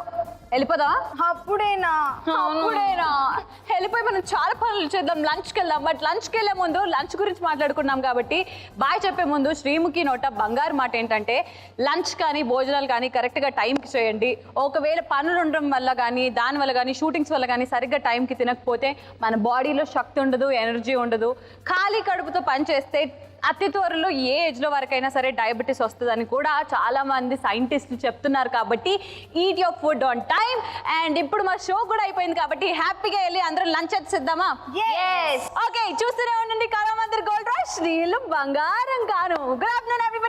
వెళ్ళిపోదా? అప్పుడేనా? వెళ్ళిపోయి మనం చాలా పనులు చేద్దాం, లంచ్కి వెళ్దాం. బట్ లంచ్కి వెళ్ళే ముందు లంచ్ గురించి మాట్లాడుకున్నాం కాబట్టి బాయ్ చెప్పే ముందు శ్రీముఖి నోట బంగారు మాట ఏంటంటే, లంచ్ కానీ భోజనాలు కానీ కరెక్ట్గా టైంకి చేయండి. ఒకవేళ పనులు ఉండడం వల్ల కానీ, దానివల్ల కానీ, షూటింగ్స్ వల్ల కానీ సరిగ్గా టైంకి తినకపోతే మన బాడీలో శక్తి ఉండదు, ఎనర్జీ ఉండదు. ఖాళీ కడుపుతో పని చేస్తే అతి త్వరలో ఏ ఏజ్లో వరకైనా సరే డయాబెటీస్ వస్తుందని కూడా చాలా మంది సైంటిస్టులు చెప్తున్నారు. కాబట్టి eat your food on time. And ఇప్పుడు మా షో కూడా అయిపోయింది కాబట్టి హ్యాపీగా వెళ్ళి అందరం లంచ్ చేద్దామా? ఓకే, చూస్తూనే ఉండండి కళామందిర్ గోల్డ్ రష్, నీళ్ళు బంగారం కాను. Good afternoon everybody.